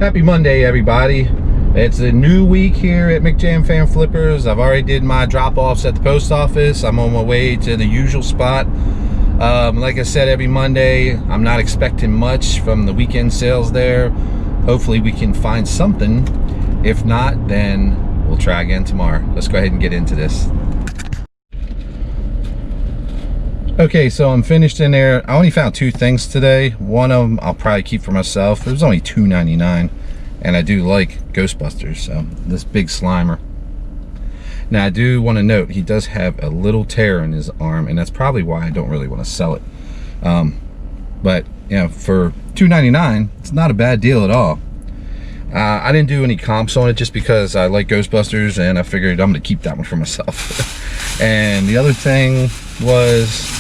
Happy Monday, everybody. It's a new week here at Micjam Fam Flippers. I've already did my drop-offs at the post office. I'm on my way to the usual spot. Like I said, every Monday, I'm not expecting much from the weekend sales there. Hopefully we can find something. If not, then we'll try again tomorrow. Let's go ahead and get into this. Okay, so I'm finished in there. I only found two things today. One of them I'll probably keep for myself. It was only $2.99, and I do like Ghostbusters, so this big Slimer. Now I do want to note he does have a little tear in his arm, and that's probably why I don't really want to sell it. But you know, for $2.99, it's not a bad deal at all. I didn't do any comps on it just because I like Ghostbusters, and I figured I'm going to keep that one for myself. And the other thing was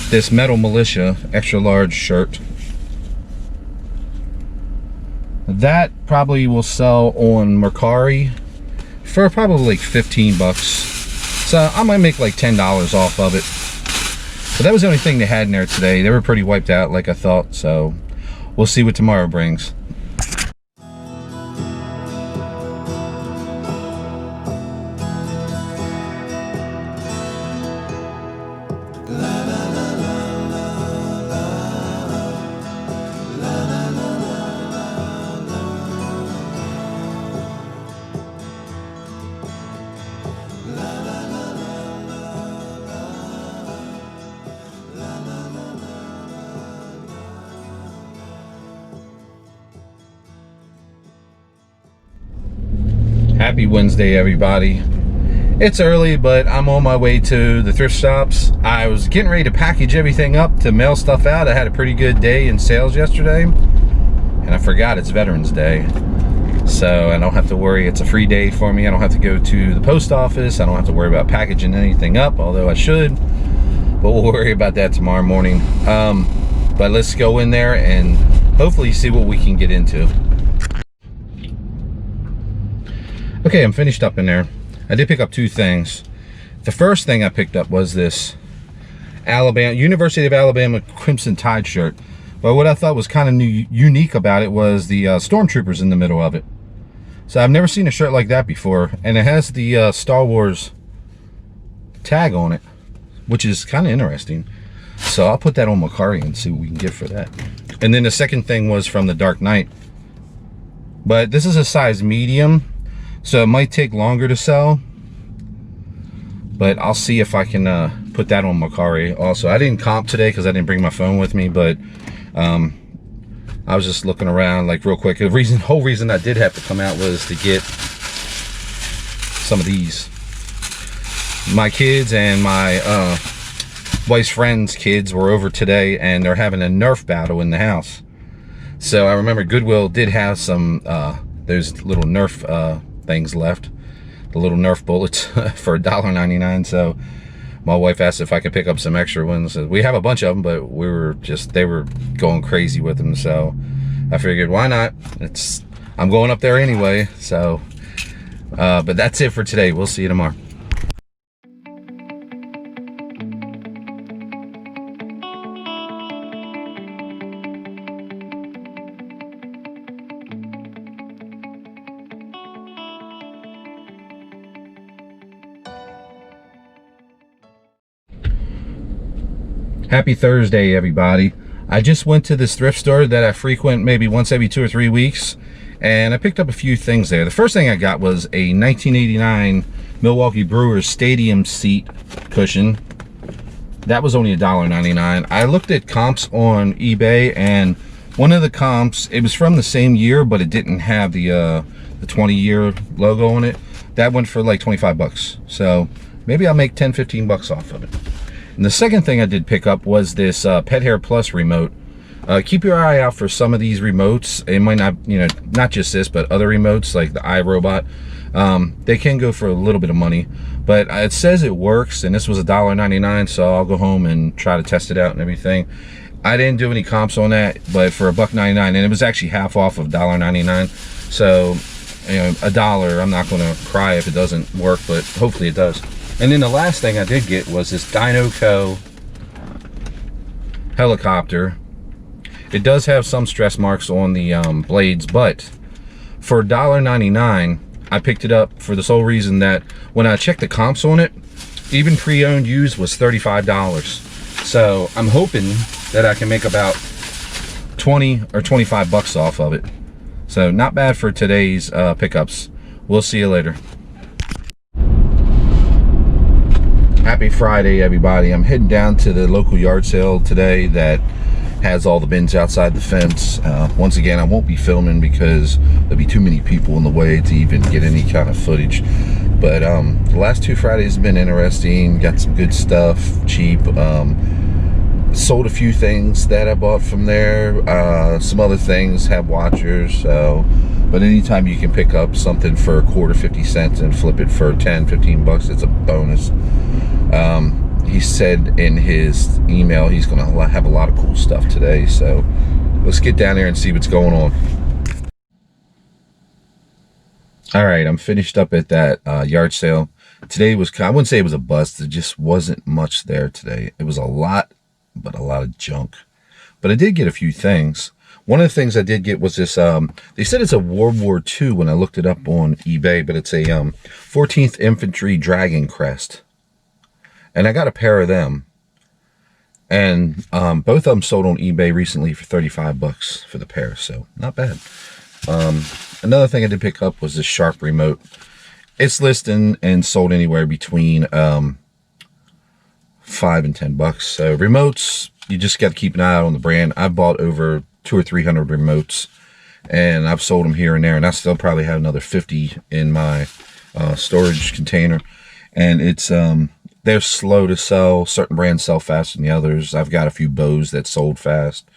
this Metal Militia extra large shirt. That probably will sell on Mercari for probably like 15 bucks. So I might make like $10 off of it. But that was the only thing they had in there today. They were pretty wiped out like I thought, so we'll see what tomorrow brings. Happy Wednesday, everybody. It's early, but I'm on my way to the thrift shops. I was getting ready to package everything up to mail stuff out. I had a pretty good day in sales yesterday, and I forgot it's Veterans Day. So I don't have to worry, it's a free day for me. I don't have to go to the post office. I don't have to worry about packaging anything up, although I should, but we'll worry about that tomorrow morning. But let's go in there and hopefully see what we can get into. Okay, I'm finished up in there. I did pick up two things. The first thing I picked up was this University of Alabama Crimson Tide shirt. But what I thought was kind of unique about it was the stormtroopers in the middle of it. So I've never seen a shirt like that before, and it has the Star Wars tag on it, which is kind of interesting. So I'll put that on Mercari and see what we can get for that. And then the second thing was from the Dark Knight. But this is a size medium, so it might take longer to sell, but I'll see if I can put that on Mercari also. I didn't comp today because I didn't bring my phone with me, but I was just looking around like real quick. The whole reason I did have to come out was to get some of these. My kids and my wife's friends' kids were over today, and they're having a Nerf battle in the house. So I remember Goodwill did have some those little Nerf things left, the little Nerf bullets for $1.99. So my wife asked if I could pick up some extra ones. We have a bunch of them, but they were going crazy with them, so I figured why not. I'm going up there anyway. So but that's it for today. We'll see you tomorrow. Happy Thursday, everybody. I just went to this thrift store that I frequent maybe once every 2 or 3 weeks, and I picked up a few things there. The first thing I got was a 1989 Milwaukee Brewers stadium seat cushion. That was only $1.99. I looked at comps on eBay, and one of the comps, it was from the same year, but it didn't have the 20-year logo on it. That went for like 25 bucks. So maybe I'll make 10-15 bucks off of it. And the second thing I did pick up was this Pet Hair Plus remote. Keep your eye out for some of these remotes. It might not, you know, not just this, but other remotes like the iRobot. They can go for a little bit of money, but it says it works, and this was $1.99, so I'll go home and try to test it out and everything. I didn't do any comps on that, but for $1.99, and it was actually half off of $1.99. So, you know, $1, I'm not gonna cry if it doesn't work, but hopefully it does. And then the last thing I did get was this Dino Co helicopter. It does have some stress marks on the blades, but for $1.99, I picked it up for the sole reason that when I checked the comps on it, even pre-owned used was $35. So I'm hoping that I can make about 20 or 25 bucks off of it. So not bad for today's pickups. We'll see you later. Happy Friday, everybody. I'm heading down to the local yard sale today that has all the bins outside the fence. Once again, I won't be filming because there'll be too many people in the way to even get any kind of footage. But the last 2 Fridays have been interesting. Got some good stuff, cheap. Sold a few things that I bought from there. Some other things, have watchers. But anytime you can pick up something for a quarter, 50 cents and flip it for 10, 15 bucks, it's a bonus. He said in his email he's gonna have a lot of cool stuff today, so let's get down there and see what's going on. All right, I'm finished up at that yard sale. Today was, I wouldn't say it was a bust, there just wasn't much there today. It was a lot, but a lot of junk. But I did get a few things. One of the things I did get was this, they said it's a World War II when I looked it up on eBay, but it's a 14th Infantry Dragon Crest. And I got a pair of them. And both of them sold on eBay recently for 35 bucks for the pair, so not bad. Another thing I did pick up was this Sharp remote. It's listed and sold anywhere between 5 and 10 bucks. So remotes, you just got to keep an eye out on the brand. I bought over 200 or 300 remotes, and I've sold them here and there, and I still probably have another 50 in my storage container. And it's they're slow to sell. Certain brands sell faster than the others. I've got a few bows that sold fast,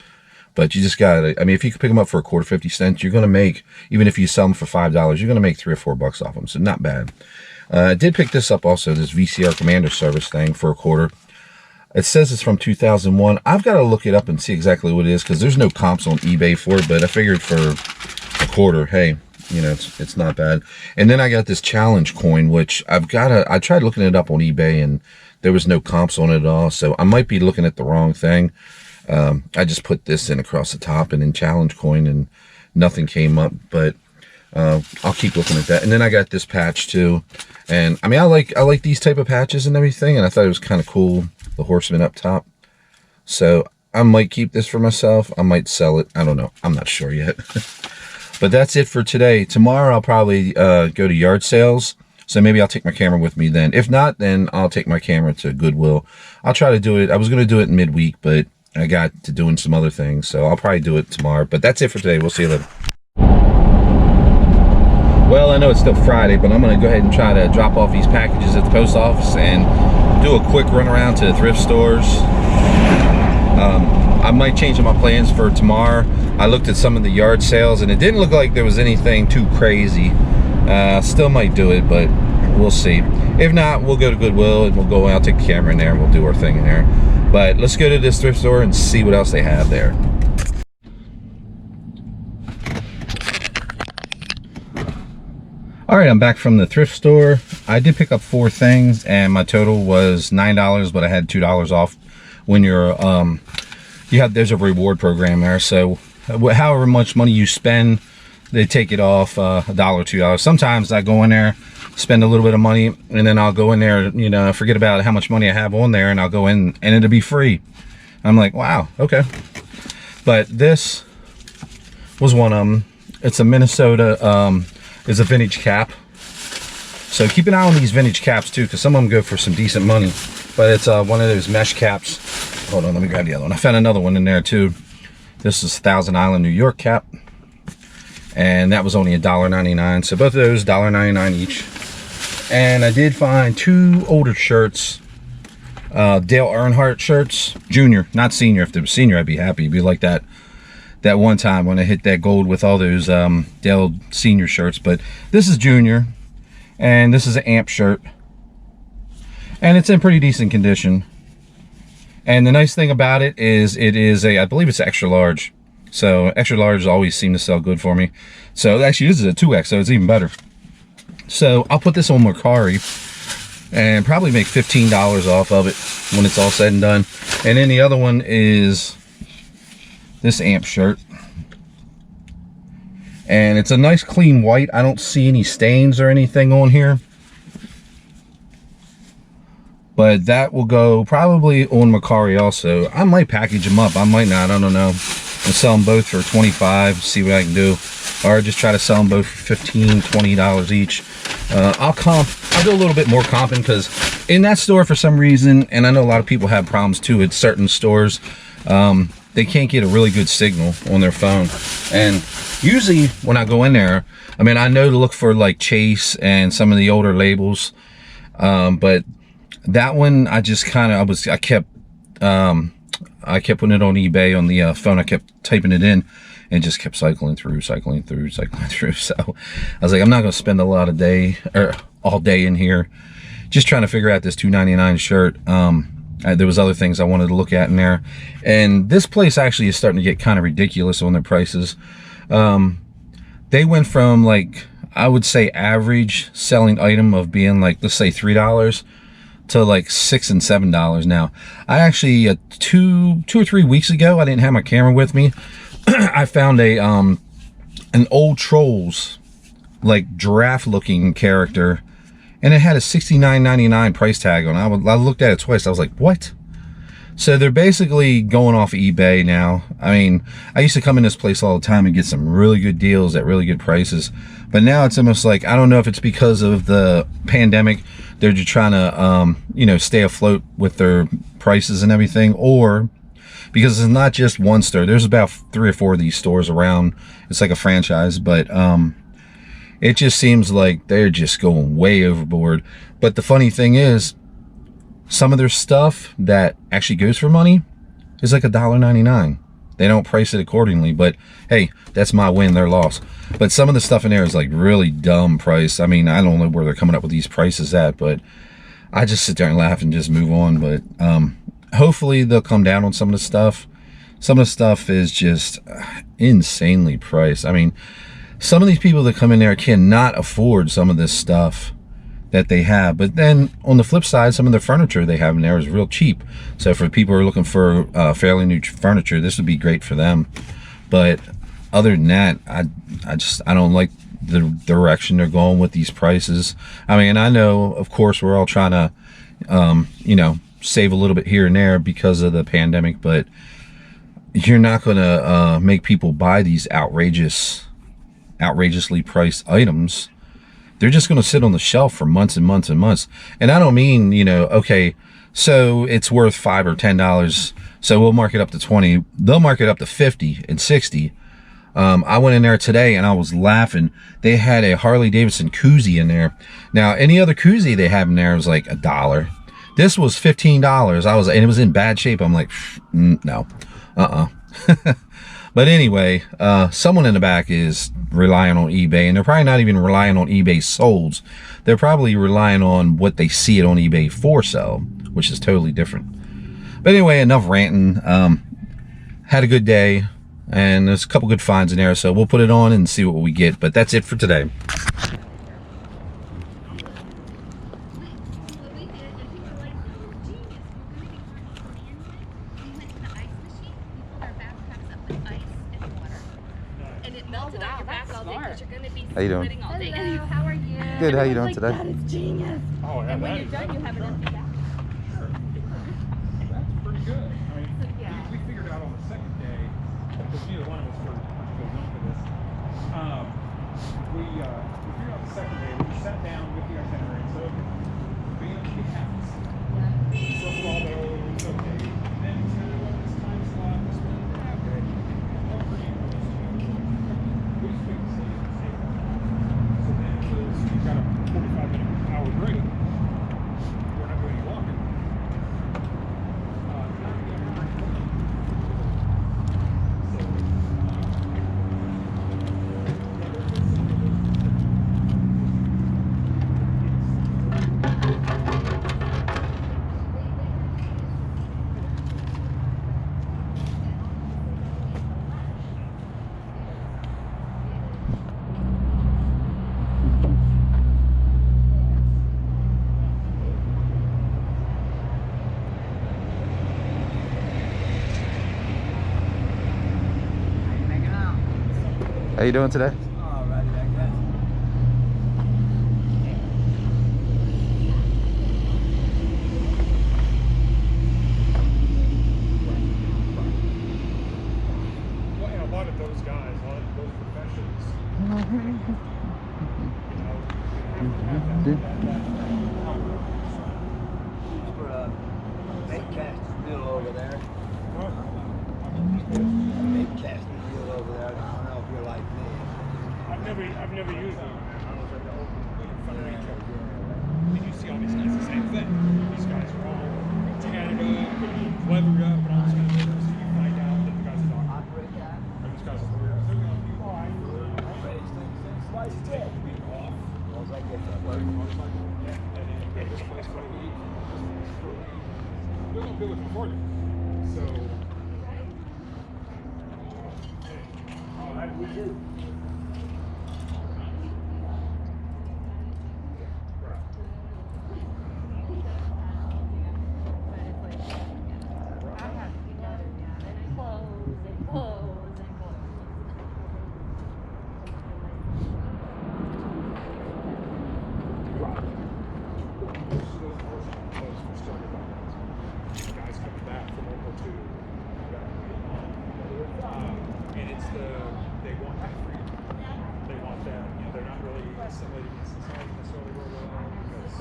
but you just gotta, I mean, if you can pick them up for a quarter, 50 cents, you're gonna make, even if you sell them for $5, you're gonna make 3 or 4 bucks off them, so not bad. I did pick this up also, this VCR Commander Service thing, for a quarter. It says it's from 2001. I've got to look it up and see exactly what it is, because there's no comps on eBay for it, but I figured for a quarter, hey, you know, it's not bad. And then I got this challenge coin, which I tried looking it up on eBay and there was no comps on it at all, so I might be looking at the wrong thing. I just put this in across the top and then challenge coin and nothing came up, but I'll keep looking at that. And then I got this patch too, and I mean, I like these type of patches and everything, and I thought it was kind of cool, the horseman up top. So I might keep this for myself. I might sell it. I don't know. I'm not sure yet. But that's it for today. Tomorrow I'll probably go to yard sales, so maybe I'll take my camera with me then. If not, then I'll take my camera to Goodwill. I'll try to do it. I was going to do it midweek, but I got to doing some other things, so I'll probably do it tomorrow. But that's it for today. We'll see you later. Well, I know it's still Friday, but I'm going to go ahead and try to drop off these packages at the post office and do a quick run around to the thrift stores. I might change my plans for tomorrow. I looked at some of the yard sales and it didn't look like there was anything too crazy. Still might do it, but we'll see. If not, we'll go to Goodwill and we'll go out, take the camera in there, and we'll do our thing in there. But let's go to this thrift store and see what else they have there. All right, I'm back from the thrift store. I did pick up 4 things and my total was $9, but I had $2 off. When you're there's a reward program there, so however much money you spend, they take it off $1 or $2. Sometimes I go in there, spend a little bit of money, and then I'll go in there, you know, forget about how much money I have on there, and I'll go in and it'll be free. I'm like, wow, okay. But this was one of them. It's a Minnesota, it's a vintage cap. So keep an eye on these vintage caps too, because some of them go for some decent money. But it's one of those mesh caps. Hold on, let me grab the other one. I found another one in there too. This is Thousand Island, New York cap. And that was only $1.99. So both of those, $1.99 each. And I did find 2 older shirts. Dale Earnhardt shirts. Junior, not senior. If they were senior, I'd be happy. It'd be like that one time when I hit that gold with all those Dale senior shirts. But this is junior. And this is an Amp shirt. And it's in pretty decent condition. And the nice thing about it is I believe it's extra large. So extra large always seem to sell good for me. So actually this is a 2X, so it's even better. So I'll put this on Mercari and probably make $15 off of it when it's all said and done. And then the other one is this amp shirt. And it's a nice clean white. I don't see any stains or anything on here. But that will go probably on Macari also. I might package them up. I might not. I don't know. And sell them both for 25. See what I can do. Or just try to sell them both for $15, $20 each. I'll do a little bit more comping, because in that store for some reason, and I know a lot of people have problems too at certain stores, they can't get a really good signal on their phone. And usually when I go in there, I mean, I know to look for like Chase and some of the older labels, but that one I just kind of I kept putting it on eBay on the phone. I kept typing it in and just kept cycling through. So I was like, I'm not gonna spend a lot of all day in here just trying to figure out this $2.99 shirt. There was other things I wanted to look at in there, and this place actually is starting to get kind of ridiculous on their prices. They went from, like, I would say average selling item of being like, let's say $3 to like $6 and $7 now. I actually 2 or 3 weeks ago, I didn't have my camera with me. I found an old Trolls, like, giraffe looking character, and it had a $69.99 price tag on it. I looked at it twice. I was like, what? So they're basically going off of eBay now. I mean, I used to come in this place all the time and get some really good deals at really good prices, but now it's almost like, I don't know if it's because of the pandemic, they're just trying to you know, stay afloat with their prices and everything, or because it's not just one store. There's about 3 or 4 of these stores around. It's like a franchise, but it just seems like they're just going way overboard. But the funny thing is, some of their stuff that actually goes for money is like $1.99. They don't price it accordingly, but hey, that's my win, their loss. But some of the stuff in there is like really dumb price. I mean, I don't know where they're coming up with these prices at, but I just sit there and laugh and just move on. But hopefully they'll come down on some of the stuff. Some of the stuff is just insanely priced. I mean, some of these people that come in there cannot afford some of this stuff that they have. But then on the flip side, some of the furniture they have in there is real cheap. So for people who are looking for fairly new furniture, this would be great for them. But other than that, I don't like the direction they're going with these prices. I mean, I know, of course, we're all trying to you know, save a little bit here and there because of the pandemic, but you're not gonna make people buy these outrageously priced items. They're just going to sit on the shelf for months and months and months. And I don't mean, you know, okay, so it's worth $5 or $10, so we'll mark it up to 20. They'll mark it up to 50 and 60. I went in there today and I was laughing. They had a Harley Davidson koozie in there. Now, any other koozie they have in there was like $1. This was $15. And it was in bad shape. I'm like, no, But anyway, someone in the back is relying on eBay, and they're probably not even relying on eBay solds. They're probably relying on what they see it on eBay for sale, which is totally different. But anyway, enough ranting. Had a good day, and there's a couple good finds in there, so we'll put it on and see what we get. But that's it for today. How you doing? Hello, how are you? Good, how you doing today? That is genius. Oh, yeah, And when you're done, you have an empty back. Sure. That's pretty good. I mean, we figured out on the second day, because neither one of us were going on for this. We figured out the second day, we sat down with the itinerary, so being a big house. Circled all those, okay. And then it's kind of this time slot, this one, okay. What for you? We just picked the city. So then you've got a 45-minute hour break. We're not doing any walking. How you doing today? All right, like that. Well, and a lot of those guys, a lot of those professions, you know, have that For bait casting deal over there. Bait casting deal over there. I don't know if you're like me. I've never used them. I was at the open fundraiser. And you see all these guys, the same thing. These guys are all tatted up and weathered up and all this kind of stuff. So you find out that the guy's a doctor. Operate that. Or this guy's a lawyer. They're going to be fine. Raise things slice it. Take the beat off. Once I get that work. Motorcycle. Yeah. And then go this place for a week. They're going to be looking for you. So. All right, we do. Guys coming back from World War II. And it's they want that freedom. They want that, you know, they're not really assimilating in society necessarily real well because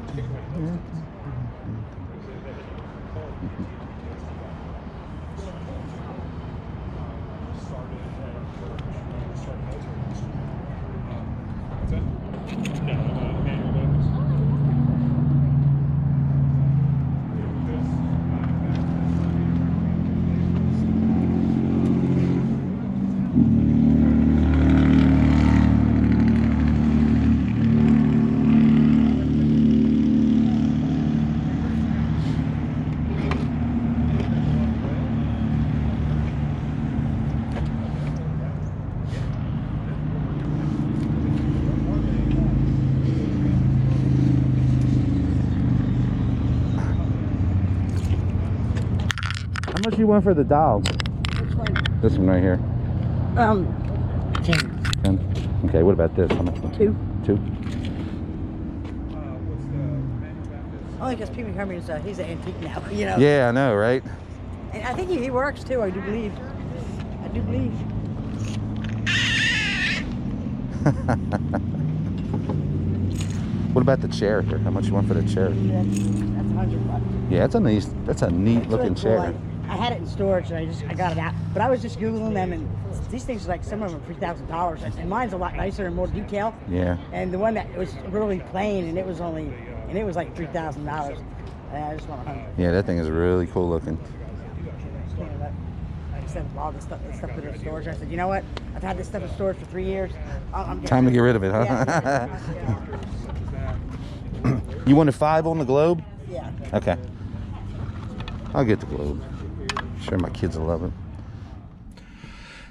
particularly in those days. Because they didn't call it started military industry. What's that? No, manual weapons. How much you want for the dog? Which one? This one right here. 10. 10. Okay, what about this? How much? 2. 2. What's the manual weapons? Only because Pee Wee Herman's, he's an antique now, you know. Yeah, I know, right? And I think he works too, I do believe. I do believe. What about the chair here? How much you want for the chair? That's $100. Yeah, that's a neat looking It's really chair. cool. I had it in storage and I got it out. But I was just Googling them and these things are like, some of them are $3,000. And mine's a lot nicer and more detailed. Yeah. And the one that was really plain and it was like $3,000. I just want 100. Yeah, that thing is really cool looking. I said all this stuff put it in storage. I said, you know what? I've had this stuff in storage for 3 years. I'm Time to get rid of it, huh? Yeah. You wanted 5 on the globe? Yeah. Okay. I'll get the globe. Sure, my kids will love it.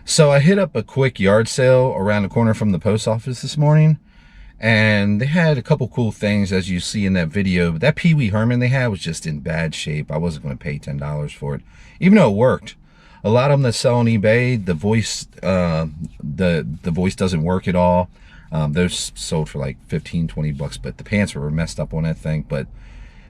So I hit up a quick yard sale around the corner from the post office this morning, and they had a couple cool things as you see in that video. But that Pee Wee Herman they had was just in bad shape. I wasn't going to pay $10 for it, even though it worked. A lot of them that sell on eBay, the voice doesn't work at all. They're sold for like 15, 20 bucks, but the pants were messed up on that thing. But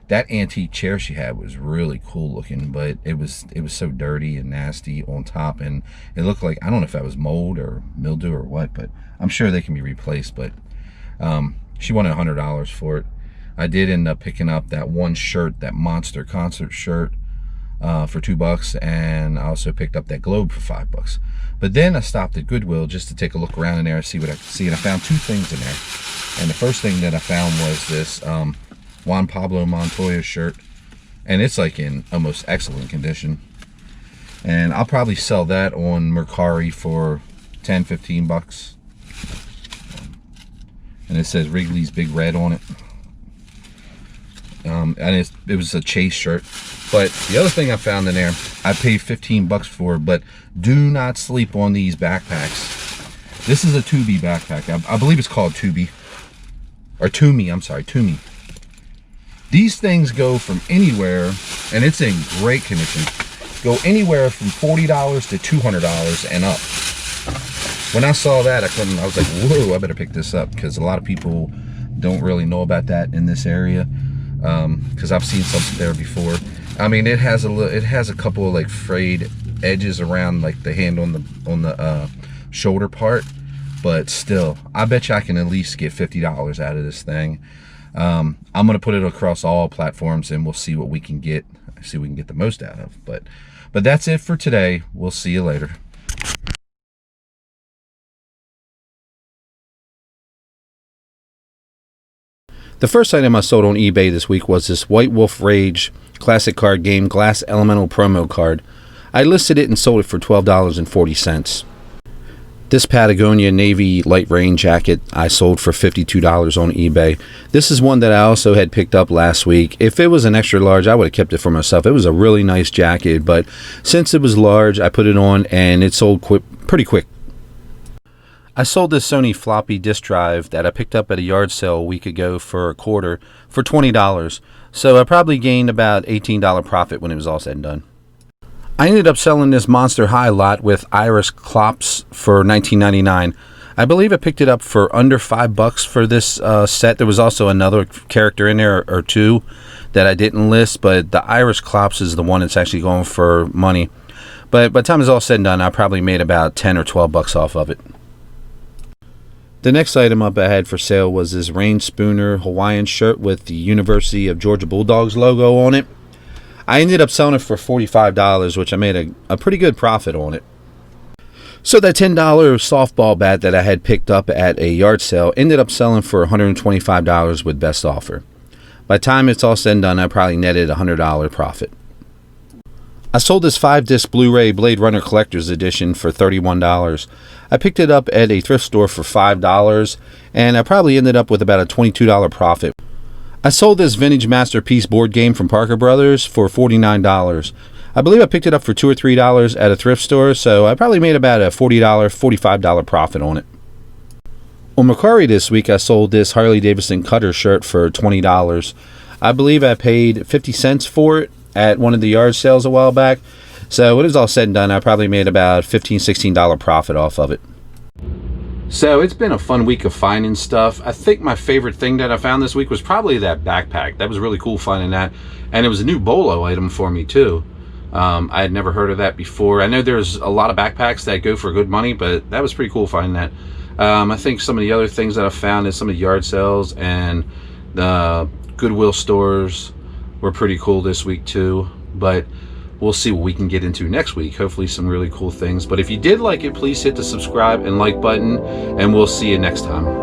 that antique chair she had was really cool looking, but it was so dirty and nasty on top, and it looked like, I don't know if that was mold or mildew or what, but I'm sure they can be replaced. But she wanted $100 for it. I did end up picking up that one shirt, that Monster concert shirt, for $2, and I also picked up that globe for $5. But then I stopped at Goodwill just to take a look around in there and see what I could see, and I found 2 things in there. And the first thing that I found was this Juan Pablo Montoya shirt, and it's like in almost excellent condition, and I'll probably sell that on Mercari for 10, 15 bucks. And it says Wrigley's Big Red on it. And it was a Chase shirt. But the other thing I found in there, I paid 15 bucks for, but do not sleep on these backpacks. This is a Tubi backpack. I believe it's called Tubi. Or Tumi, I'm sorry, Tumi. These things go from anywhere, and it's in great condition, go anywhere from $40 to $200 and up. when I saw that, I was like, whoa, I better pick this up, because a lot of people don't really know about that in this area, because I've seen something there before. I mean, it has a couple of like frayed edges around like the hand on the shoulder part, but still, I bet you I can at least get $50 out of this thing. I'm gonna put it across all platforms, and we'll see what we can get. See what we can get the most out of. But that's it for today. We'll see you later. The first item I sold on eBay this week was this White Wolf Rage Classic Card Game Glass Elemental promo card. I listed it and sold it for $12.40. This Patagonia Navy light rain jacket I sold for $52 on eBay. This is one that I also had picked up last week. If it was an extra large, I would have kept it for myself. It was a really nice jacket, but since it was large, I put it on and it sold pretty quick. I sold this Sony floppy disk drive that I picked up at a yard sale a week ago for a quarter for $20. So I probably gained about $18 profit when it was all said and done. I ended up selling this Monster High lot with Iris Clops for $19.99. I believe I picked it up for under $5 for this set. There was also another character in there or two that I didn't list, but the Iris Clops is the one that's actually going for money. But by the time it's all said and done, I probably made about 10 or 12 bucks off of it. The next item up I had for sale was this Rain Spooner Hawaiian shirt with the University of Georgia Bulldogs logo on it. I ended up selling it for $45, which I made a pretty good profit on it. So that $10 softball bat that I had picked up at a yard sale ended up selling for $125 with best offer. By the time it's all said and done, I probably netted a $100 profit. I sold this 5-disc Blu-ray Blade Runner Collector's Edition for $31. I picked it up at a thrift store for $5, and I probably ended up with about a $22 profit. I sold this Vintage Masterpiece board game from Parker Brothers for $49. I believe I picked it up for $2 or $3 at a thrift store, so I probably made about a $40, $45 profit on it. On Mercari this week, I sold this Harley Davidson Cutter shirt for $20. I believe I paid 50 cents for it at one of the yard sales a while back. So when it was all said and done, I probably made about $15, $16 profit off of it. So it's been a fun week of finding stuff. I think my favorite thing that I found this week was probably that backpack. That was really cool finding that. And it was a new bolo item for me too. I had never heard of that before. I know there's a lot of backpacks that go for good money, but that was pretty cool finding that. I think some of the other things that I found is some of the yard sales and the Goodwill stores were pretty cool this week too. But we'll see what we can get into next week. Hopefully some really cool things. But if you did like it, please hit the subscribe and like button, and we'll see you next time.